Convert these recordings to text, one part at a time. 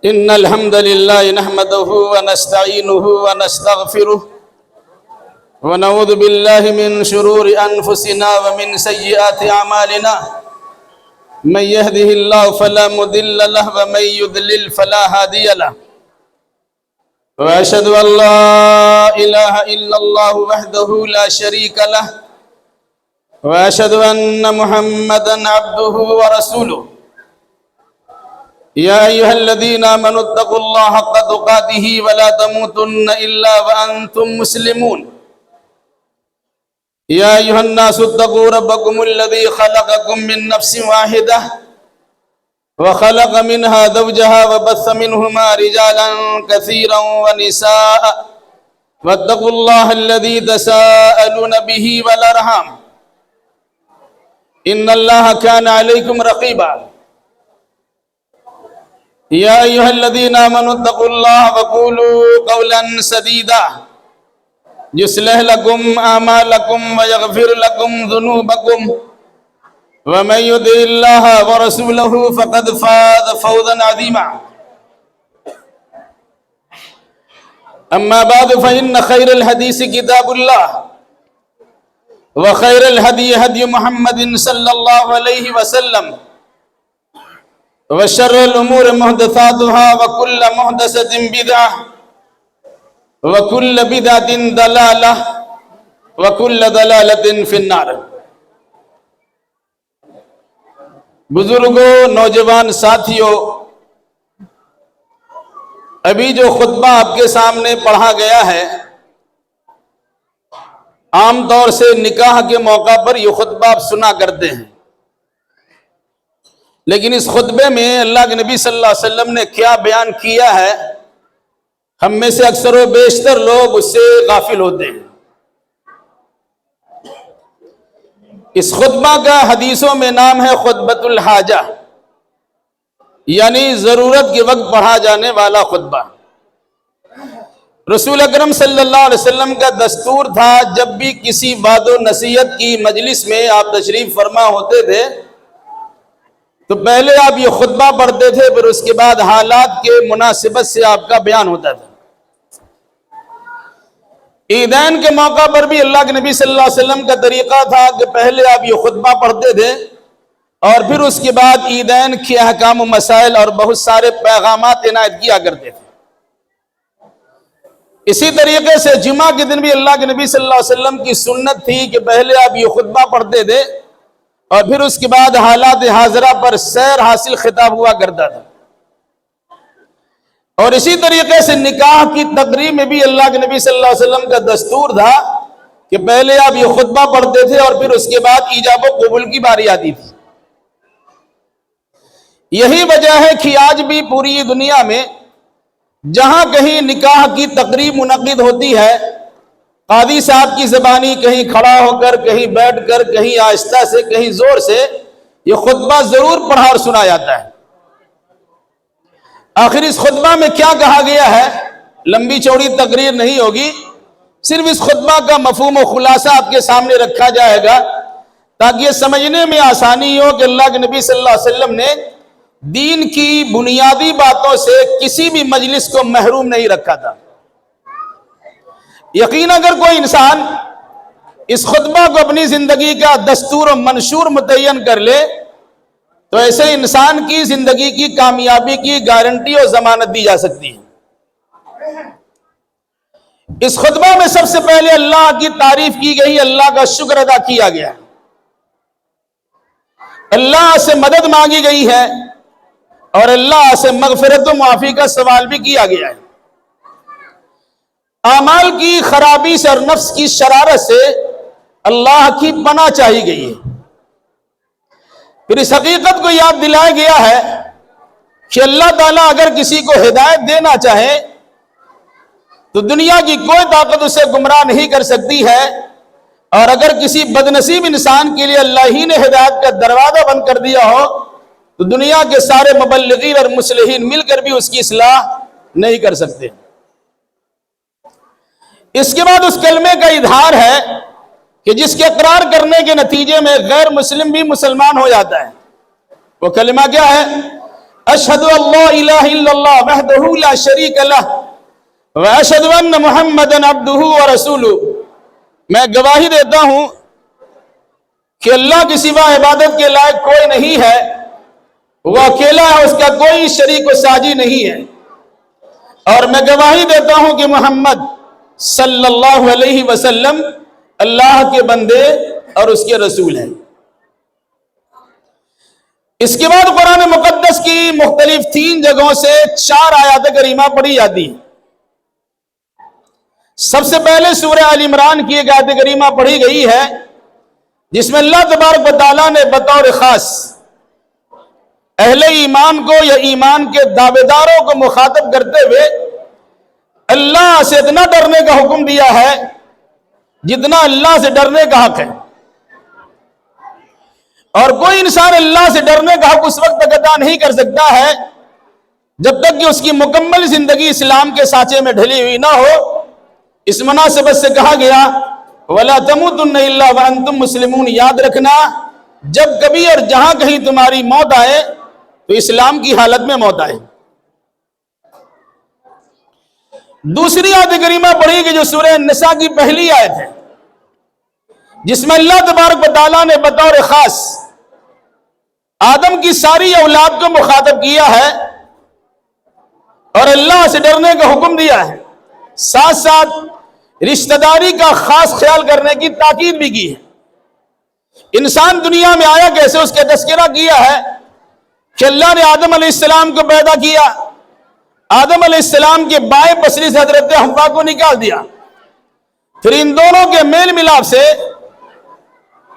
إن الحمد لله نحمده ونستعينه ونستغفره ونعوذ بالله من شرور أنفسنا ومن سيئات أعمالنا من يهده الله فلا مضل له ومن يضلل فلا هادي له وأشهد أن لا إله إلا الله وحده لا شريك له وأشهد أن محمدا عبده ورسوله يا أيها الذين آمنوا اتقوا الله حق تقاته ولا تموتن إلا وأنتم مسلمون يا أيها الناس اتقوا ربكم الذي خلقكم من نفس واحدة وخلق منها زوجها وبث منهما رجالا كثيرا ونساء واتقوا الله الذي تساءلون به والأرحام إن الله كان عليكم رقيبا يا أيها الذين آمنوا اتقوا الله وقولوا قولا سديدا يصلح لكم أعمالكم ويغفر لكم ذنوبكم ومن يطع الله ورسوله فقد فاز فوزا عظيما أما بعد فإن خير الحديث كتاب الله وخير الهدي هدي محمد صلى الله عليه وسلم وشر الأمور محدثاتها وكل محدثة بدعة وكل بدعة ضلالة وكل ضلالة في النار۔ بزرگوں، نوجوان ساتھیوں، ابھی جو خطبہ آپ کے سامنے پڑھا گیا ہے، عام طور سے نکاح کے موقع پر یہ خطبہ آپ سنا کرتے ہیں، لیکن اس خطبے میں اللہ کے نبی صلی اللہ علیہ وسلم نے کیا بیان کیا ہے، ہم میں سے اکثر و بیشتر لوگ اس سے غافل ہوتے ہیں۔ اس خطبہ کا حدیثوں میں نام ہے خطبۃ الحاجہ، یعنی ضرورت کے وقت پڑھا جانے والا خطبہ۔ رسول اکرم صلی اللہ علیہ وسلم کا دستور تھا، جب بھی کسی وعظ و نصیحت کی مجلس میں آپ تشریف فرما ہوتے تھے تو پہلے آپ یہ خطبہ پڑھتے تھے، پھر اس کے بعد حالات کے مناسبت سے آپ کا بیان ہوتا تھا۔ عیدین کے موقع پر بھی اللہ کے نبی صلی اللہ علیہ وسلم کا طریقہ تھا کہ پہلے آپ یہ خطبہ پڑھتے تھے اور پھر اس کے بعد عیدین کے احکام و مسائل اور بہت سارے پیغامات عنایت کیا کرتے تھے۔ اسی طریقے سے جمعہ کے دن بھی اللہ کے نبی صلی اللہ علیہ وسلم کی سنت تھی کہ پہلے آپ یہ خطبہ پڑھتے تھے اور پھر اس کے بعد حالات حاضرہ پر سیر حاصل خطاب ہوا کرتا تھا۔ اور اسی طریقے سے نکاح کی تقریب میں بھی اللہ کے نبی صلی اللہ علیہ وسلم کا دستور تھا کہ پہلے آپ یہ خطبہ پڑھتے تھے اور پھر اس کے بعد ایجاب و قبول کی باری آتی تھی۔ یہی وجہ ہے کہ آج بھی پوری دنیا میں جہاں کہیں نکاح کی تقریب منعقد ہوتی ہے، قاضی صاحب کی زبانی کہیں کھڑا ہو کر، کہیں بیٹھ کر، کہیں آہستہ سے، کہیں زور سے یہ خطبہ ضرور پڑھا اور سنا جاتا ہے۔ آخر اس خطبہ میں کیا کہا گیا ہے؟ لمبی چوڑی تقریر نہیں ہوگی، صرف اس خطبہ کا مفہوم و خلاصہ آپ کے سامنے رکھا جائے گا تاکہ یہ سمجھنے میں آسانی ہو کہ اللہ کے نبی صلی اللہ علیہ وسلم نے دین کی بنیادی باتوں سے کسی بھی مجلس کو محروم نہیں رکھا تھا۔ یقین اگر کوئی انسان اس خطبہ کو اپنی زندگی کا دستور و منشور متعین کر لے تو ایسے انسان کی زندگی کی کامیابی کی گارنٹی اور ضمانت دی جا سکتی ہے۔ اس خطبہ میں سب سے پہلے اللہ کی تعریف کی گئی، اللہ کا شکر ادا کیا گیا، اللہ سے مدد مانگی گئی ہے اور اللہ سے مغفرت و معافی کا سوال بھی کیا گیا ہے۔ اعمال کی خرابی سے اور نفس کی شرارت سے اللہ کی پناہ چاہی گئی ہے۔ پھر اس حقیقت کو یاد دلایا گیا ہے کہ اللہ تعالیٰ اگر کسی کو ہدایت دینا چاہے تو دنیا کی کوئی طاقت اسے گمراہ نہیں کر سکتی ہے، اور اگر کسی بدنصیب انسان کے لیے اللہ ہی نے ہدایت کا دروازہ بند کر دیا ہو تو دنیا کے سارے مبلغین اور مصلحین مل کر بھی اس کی اصلاح نہیں کر سکتے۔ اس کے بعد اس کلمے کا اظہار ہے کہ جس کے اقرار کرنے کے نتیجے میں غیر مسلم بھی مسلمان ہو جاتا ہے۔ وہ کلمہ کیا ہے؟ اشہد ان لا الہ الا اللہ وحدہ لا شریک لہ واشہد ان محمدا عبدہ ورسولہ، میں گواہی دیتا ہوں کہ اللہ کے سوا عبادت کے لائق کوئی نہیں ہے، وہ اکیلا ہے، اس کا کوئی شریک و ساجی نہیں ہے، اور میں گواہی دیتا ہوں کہ محمد صلی اللہ علیہ وسلم اللہ کے بندے اور اس کے رسول ہیں۔ اس کے بعد قرآن مقدس کی مختلف 3 جگہوں سے 4 آیات کریمہ پڑھی جاتی ہیں۔ سب سے پہلے سورہ آل عمران کی ایک آیت کریمہ پڑھی گئی ہے، جس میں اللہ تبارک و تعالیٰ نے بطور خاص اہل ایمان کو یا ایمان کے دعوے داروں کو مخاطب کرتے ہوئے اللہ سے اتنا ڈرنے کا حکم دیا ہے جتنا اللہ سے ڈرنے کا حق ہے، اور کوئی انسان اللہ سے ڈرنے کا حق اس وقت تک ادا نہیں کر سکتا ہے جب تک کہ اس کی مکمل زندگی اسلام کے سانچے میں ڈھلی ہوئی نہ ہو۔ اس مناسبت سے کہا گیا وَلَا تَمُوتُنَّ إِلَّا وَأَنْتُمْ مُسْلِمُونَ، یاد رکھنا جب کبھی اور جہاں کہیں تمہاری موت آئے تو اسلام کی حالت میں موت آئے۔ دوسری آیت کریمہ پڑھی کہ جو سورہ النساء کی پہلی آیت ہے، جس میں اللہ تبارک و تعالیٰ نے بطور خاص آدم کی ساری اولاد کو مخاطب کیا ہے اور اللہ سے ڈرنے کا حکم دیا ہے، ساتھ ساتھ رشتہ داری کا خاص خیال کرنے کی تاکید بھی کی ہے۔ انسان دنیا میں آیا کیسے، اس کا تذکرہ کیا ہے کہ اللہ نے آدم علیہ السلام کو پیدا کیا، آدم علیہ السلام کے بائیں پسلی سے حضرت حوا کو نکال دیا، پھر ان دونوں کے میل ملاپ سے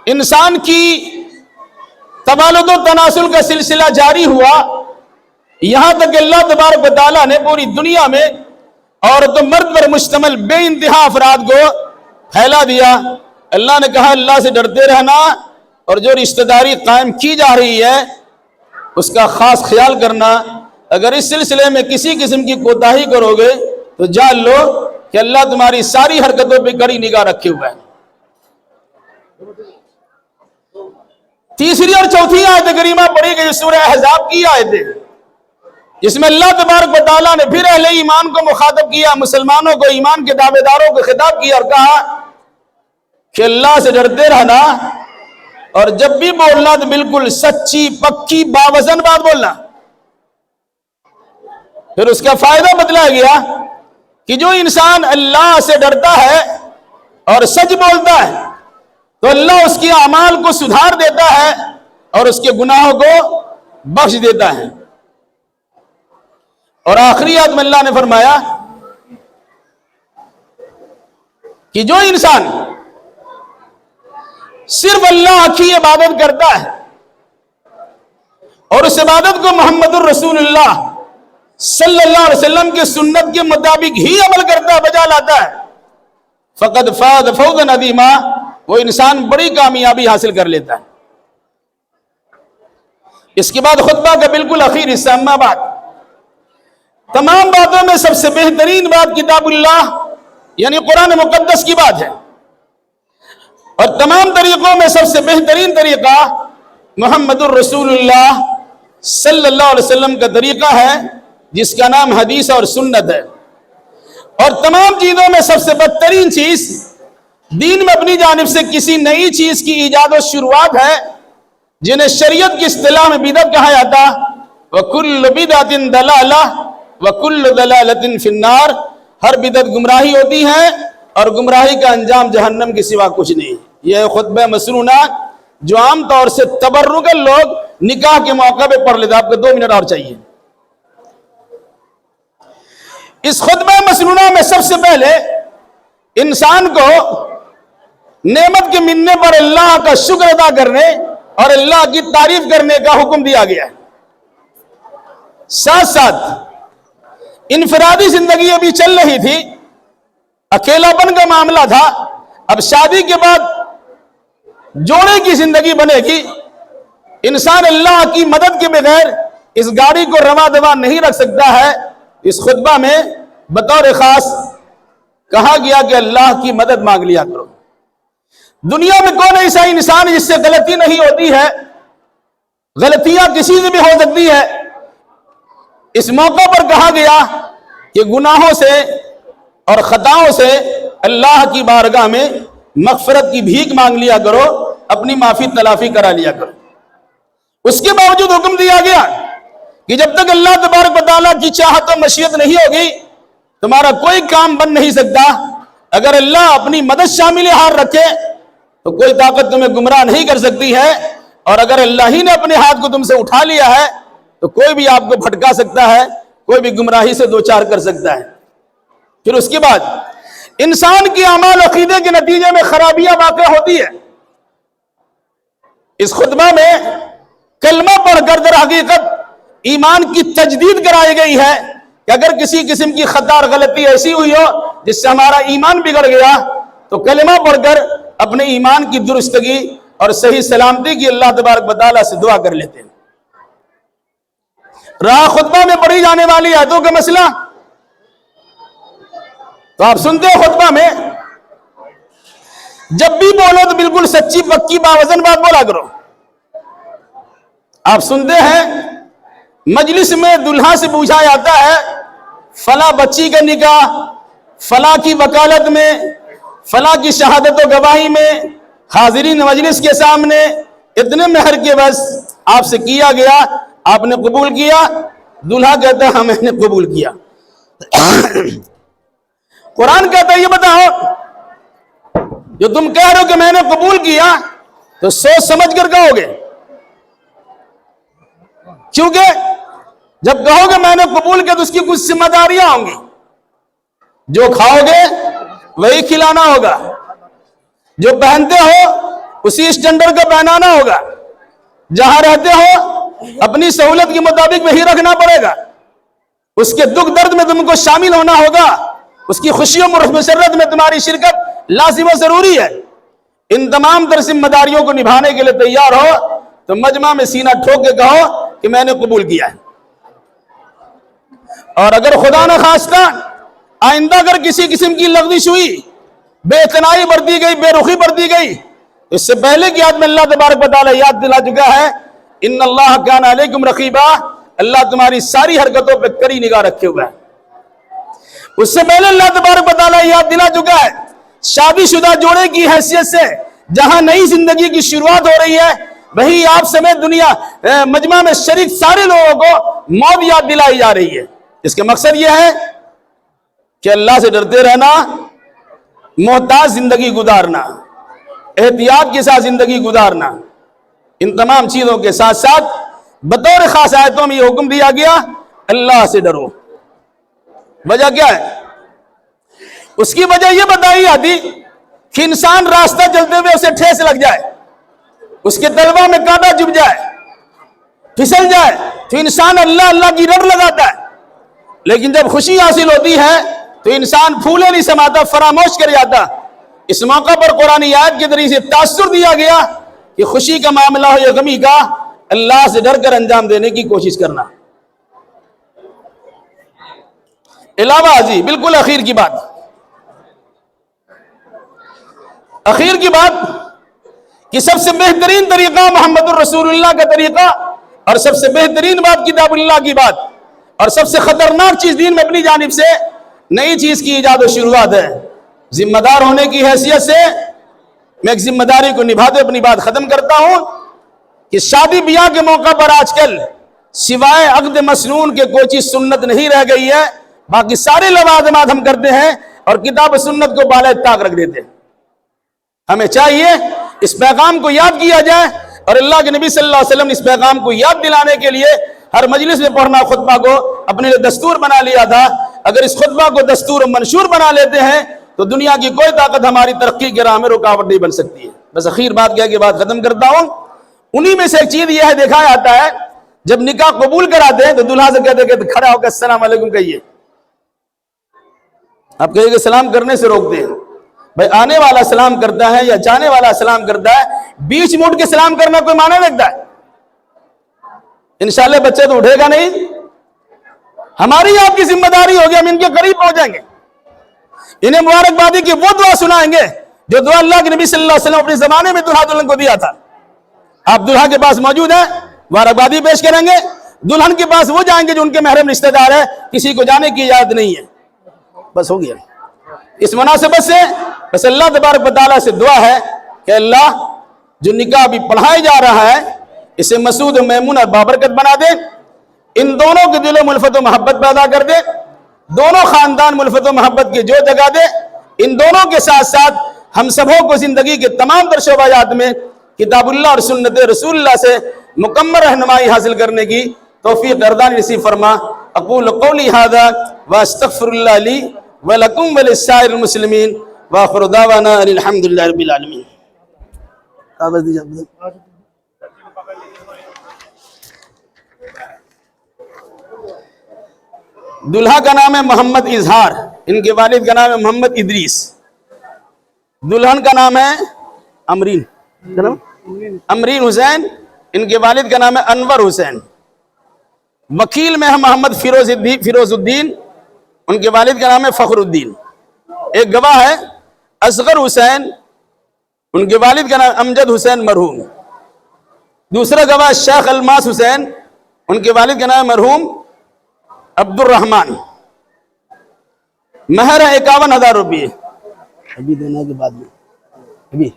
انسان کی تبالد و تناسل کا سلسلہ جاری ہوا، یہاں تک اللہ تبارک و تعالیٰ نے پوری دنیا میں عورت و مرد پر مشتمل بے انتہا افراد کو پھیلا دیا۔ اللہ نے کہا اللہ سے ڈرتے رہنا اور جو رشتہ داری قائم کی جا رہی ہے اس کا خاص خیال کرنا، اگر اس سلسلے میں کسی قسم کی کوتاہی کرو گے تو جان لو کہ اللہ تمہاری ساری حرکتوں پہ کڑی نگاہ رکھے ہوا ہے۔ تیسری اور چوتھی آیت کریمہ پڑھی گئی سورہ احزاب کی آیت ہے، جس میں اللہ تبارک و تعالیٰ نے پھر اہل ایمان کو مخاطب کیا، مسلمانوں کو، ایمان کے دعوے داروں کو خطاب کیا اور کہا کہ اللہ سے ڈرتے رہنا، اور جب بھی بولنا تو بالکل سچی پکی باوزن بات بولنا۔ پھر اس کا فائدہ بتلایا گیا کہ جو انسان اللہ سے ڈرتا ہے اور سچ بولتا ہے تو اللہ اس کے اعمال کو سدھار دیتا ہے اور اس کے گناہوں کو بخش دیتا ہے۔ اور آخری آیت میں اللہ نے فرمایا کہ جو انسان صرف اللہ کی عبادت کرتا ہے اور اس عبادت کو محمد الرسول اللہ صلی اللہ علیہ وسلم کی سنت کے مطابق ہی عمل کرتا ہے، بجا لاتا ہے، فقد فاز فوزا عظیما، وہ انسان بڑی کامیابی حاصل کر لیتا ہے۔ اس کے بعد خطبہ کا بالکل اخیر حصہ، اما بعد، تمام باتوں میں سب سے بہترین بات کتاب اللہ یعنی قرآن مقدس کی بات ہے، اور تمام طریقوں میں سب سے بہترین طریقہ محمد الرسول اللہ صلی اللہ علیہ وسلم کا طریقہ ہے، جس کا نام حدیث اور سنت ہے۔ اور تمام چیزوں میں سب سے بدترین چیز دین میں اپنی جانب سے کسی نئی چیز کی ایجاد و شروعات ہے، جنہیں شریعت کی اصطلاح میں بدعت کہا جاتا، وَكُلُّ بِدْعَةٍ ضَلَالَةٍ وَكُلُّ ضَلَالَةٍ فِي النَّارِ، ہر بدعت گمراہی ہوتی ہے اور گمراہی کا انجام جہنم کے سوا کچھ نہیں۔ یہ خطبہ مسنونہ جو عام طور سے تبرک لوگ نکاح کے موقع پہ پڑھ لیتے، آپ کو 2 منٹ اور چاہیے۔ اس خطبہ مسنونہ میں سب سے پہلے انسان کو نعمت کے ملنے پر اللہ کا شکر ادا کرنے اور اللہ کی تعریف کرنے کا حکم دیا گیا ہے، ساتھ ساتھ انفرادی زندگی ابھی چل رہی تھی، اکیلا پن کا معاملہ تھا، اب شادی کے بعد جوڑے کی زندگی بنے گی، انسان اللہ کی مدد کے بغیر اس گاڑی کو رواں دواں نہیں رکھ سکتا ہے۔ اس خطبہ میں بطور خاص کہا گیا کہ اللہ کی مدد مانگ لیا کرو۔ دنیا میں کون ایسا انسان جس سے غلطی نہیں ہوتی ہے؟ غلطیاں کسی سے بھی ہو سکتی ہے، اس موقع پر کہا گیا کہ گناہوں سے اور خطاؤں سے اللہ کی بارگاہ میں مغفرت کی بھیک مانگ لیا کرو، اپنی معافی تلافی کرا لیا کرو۔ اس کے باوجود حکم دیا گیا کہ جب تک اللہ تبارک و تعالیٰ کی چاہت و مشیت نہیں ہوگی تمہارا کوئی کام بن نہیں سکتا۔ اگر اللہ اپنی مدد شامل حال رکھے تو کوئی طاقت تمہیں گمراہ نہیں کر سکتی ہے، اور اگر اللہ ہی نے اپنے ہاتھ کو تم سے اٹھا لیا ہے تو کوئی بھی آپ کو بھٹکا سکتا ہے، کوئی بھی گمراہی سے دوچار کر سکتا ہے۔ پھر اس کے بعد انسان کی اعمال عقیدے کے نتیجے میں خرابیاں واقع ہوتی ہے۔ اس خطبہ میں کلمہ پڑھ کر در حقیقت ایمان کی تجدید کرائی گئی ہے کہ اگر کسی قسم کی خطا اور غلطی ایسی ہوئی ہو جس سے ہمارا ایمان بگڑ گیا تو کلمہ پڑھ کر اپنے ایمان کی درستگی اور صحیح سلامتی کی اللہ تبارک و تعالیٰ سے دعا کر لیتے ہیں۔ رہا خطبہ میں پڑھی جانے والی آیتوں کا مسئلہ، تو آپ سنتے ہیں خطبہ میں جب بھی بولو تو بالکل سچی پکی باوزن بات بولا کرو۔ آپ سنتے ہیں مجلس میں دلہا سے پوچھا جاتا ہے فلاں بچی کا نکاح فلاں کی وکالت میں، فلاں کی شہادت و گواہی میں، حاضرین مجلس کے سامنے اتنے مہر کے بس آپ سے کیا گیا، آپ نے قبول کیا؟ دلہا کہتا ہے ہاں میں نے قبول کیا۔ قرآن کہتا ہے یہ بتاؤ جو تم کہہ رہے ہو کہ میں نے قبول کیا تو سوچ سمجھ کر کہو گے، کیونکہ جب کہو گے میں نے قبول کیا تو اس کی کچھ ذمہ داریاں ہوں گی۔ جو کھاؤ گے وہی کھلانا ہوگا، جو پہنتے ہو اسی اسٹینڈرڈ کا پہنانا ہوگا، جہاں رہتے ہو اپنی سہولت کے مطابق وہی رکھنا پڑے گا، اس کے دکھ درد میں تم کو شامل ہونا ہوگا، اس کی خوشیوں اور مسرت میں تمہاری شرکت لازم و ضروری ہے۔ ان تمام تر ذمہ داریوں کو نبھانے کے لیے تیار ہو تو مجمع میں سینہ ٹھوک کے کہو کہ میں نے قبول کیا ہے۔ اور اگر خدا نہ خواستہ آئندہ اگر کسی قسم کی لغزش ہوئی، بے اعتنائی برتی گئی، بے رخی برتی گئی، اس سے پہلے کی آیت میں اللہ تبارک و تعالیٰ یاد دلا چکا ہے ان اللہ کان علیکم رقیبا، اللہ تمہاری ساری حرکتوں پہ کڑی نگاہ رکھے ہوا ہے۔ اس سے پہلے اللہ تبارک و تعالیٰ یاد دلا چکا ہے شادی شدہ جوڑے کی حیثیت سے جہاں نئی زندگی کی شروعات ہو رہی ہے وہی آپ سمیت دنیا مجمع میں شریک سارے لوگوں کو موت یاد دلائی جا رہی ہے۔ اس کا مقصد یہ ہے کہ اللہ سے ڈرتے رہنا، محتاط زندگی گزارنا، احتیاط کے ساتھ زندگی گزارنا، ان تمام چیزوں کے ساتھ ساتھ بطور خاص آیتوں میں یہ حکم دیا گیا اللہ سے ڈرو۔ وجہ کیا ہے؟ اس کی وجہ یہ بتائی جاتی کہ انسان راستہ چلتے ہوئے اسے ٹھیس لگ جائے، اس کے تلوا میں کانٹا چبھ جائے، پھسل جائے تو انسان اللہ اللہ کی رٹ لگاتا ہے، لیکن جب خوشی حاصل ہوتی ہے تو انسان پھولے نہیں سماتا، فراموش کر جاتا۔ اس موقع پر قرآن آیت کے ذریعے سے تاثر دیا گیا کہ خوشی کا معاملہ ہو یا غمی کا، اللہ سے ڈر کر انجام دینے کی کوشش کرنا۔ علاوہ جی بالکل اخیر کی بات، اخیر کی بات کہ سب سے بہترین طریقہ محمد الرسول اللہ کا طریقہ، اور سب سے بہترین بات کتاب اللہ کی بات، اور سب سے خطرناک چیز دین میں اپنی جانب سے نئی چیز کی ایجاد و شروعات ہے۔ ذمہ دار ہونے کی حیثیت سے میں ایک ذمہ داری کو نبھاتے اپنی بات ختم کرتا ہوں کہ شادی بیاہ کے موقع پر آج کل سوائے عقد مسنون کے کوئی چیز سنت نہیں رہ گئی ہے، باقی سارے لوازمات ہم کرتے ہیں اور کتاب سنت کو بالائے طاق رکھ دیتے ہیں۔ ہمیں چاہیے اس پیغام کو یاد کیا جائے، اور اللہ کے نبی صلی اللہ علیہ وسلم نے اس پیغام کو یاد دلانے کے لیے ہر مجلس میں پڑھنا خطبہ کو اپنے لیے دستور بنا لیا تھا۔ اگر اس خطبہ کو دستور و منشور بنا لیتے ہیں تو دنیا کی کوئی طاقت ہماری ترقی کے راہ میں رکاوٹ نہیں بن سکتی ہے۔ بس اخیر بات کہہ کے بات ختم کرتا ہوں، انہی میں سے ایک چیز یہ ہے، دیکھا جاتا ہے جب نکاح قبول کراتے ہیں تو دلہا سے کہتے کہ کھڑا ہو کر السلام علیکم کہیے، آپ کہیے کہ سلام کرنے سے روکتے ہیں۔ بھائی آنے والا سلام کرتا ہے یا جانے والا سلام کرتا ہے، بیچ موڑ کے سلام کرنا کوئی معنی رکھتا ہے؟ انشاءاللہ بچے تو اٹھے گا نہیں، ہماری آپ کی ذمہ داری ہوگی، ہم ان کے قریب پہنچیں گے، انہیں مبارکبادی کی وہ دعا سنائیں گے جو دعا اللہ کے نبی صلی اللہ علیہ وسلم اپنے زمانے میں دلہا دلہن کو دیا تھا۔ آپ دلہا کے پاس موجود ہیں، مبارکبادی پیش کریں گے، دلہن کے پاس وہ جائیں گے جو ان کے محرم رشتہ دار ہے، کسی کو جانے کی اجازت نہیں ہے. بس ہو گیا. اس مناسبت سے بس اللہ تبارک و تعالیٰ سے دعا ہے کہ اللہ جو نکاح ابھی پڑھایا جا رہا ہے اسے مسعود و میمون اور بابرکت بنا دے، ان دونوں کے دلوں میں الفت و محبت پیدا کر دے، دونوں خاندان میں الفت و محبت کی جو جگہ دے. ان دونوں کے ساتھ ساتھ ہم سبوں کو زندگی کے تمام تر شعبات میں کتاب اللہ اور سنت رسول اللہ سے مکمل رہنمائی حاصل کرنے کی توفیق گردانی نصیب فرما. اقول قولی ھذا واستغفر اللہ لی ولکم ولسائر المسلمین وآخر دعوانا ان الحمد للہ رب العالمین. دلہا کا نام ہے محمد اظہار، ان کے والد کا نام ہے محمد ادریس. دلہن کا نام ہے امرین حسین، ان کے والد کا نام ہے انور حسین. وکیل میں ہے محمد فیروز الدین، ان کے والد کا نام ہے فخر الدین. ایک گواہ ہے اصغر حسین، ان کے والد کا نام امجد حسین مرحوم. دوسرا گواہ شیخ الماس حسین، ان کے والد کا نام ہے مرحوم عبد الرحمن. مہر ہے 51,000 روپے. ابھی دینا کے بعد میں ابھی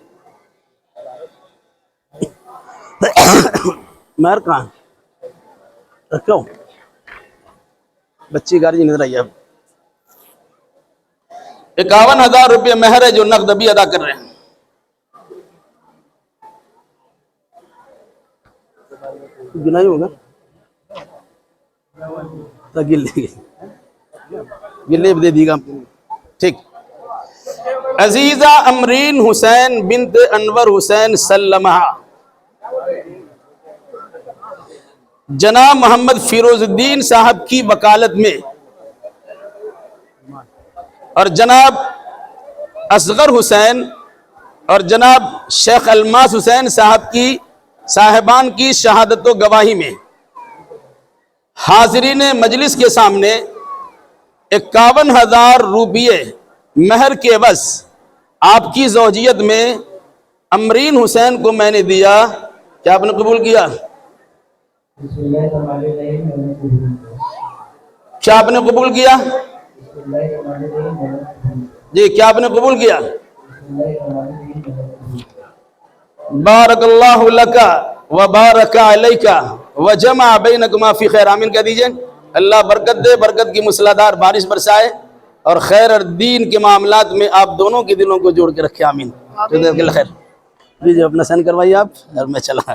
مہر کہاں رکھو، بچی گاری نظر آئی. اب 51,000 روپے مہر ہے جو نقد ابھی ادا کر رہے ہیں. گنائی ہوگا گلے دے دی گا. ٹھیک. عزیزہ امرین حسین بنت انور حسین سلمہ جناب محمد فیروز الدین صاحب کی وکالت میں اور جناب اصغر حسین اور جناب شیخ الماس حسین صاحبان کی شہادت و گواہی میں حاضرین مجلس کے سامنے 51,000 روپے مہر کے عوض آپ کی زوجیت میں امرین حسین کو میں نے دیا. کیا آپ نے قبول کیا؟ کیا آپ نے قبول کیا؟ جی کیا آپ نے قبول کیا؟ بارک اللہ لکا وبارک علیکا وجمع بینکما فی خیر. آمین کہہ دیجئے. اللہ برکت دے، برکت کی مسلادھار بارش برسائے اور خیر اور دین کے معاملات میں آپ دونوں کے دلوں کو جوڑ کے رکھے. آمین. خیر. جی اپنا سین کروائیے آپ اور میں چلا.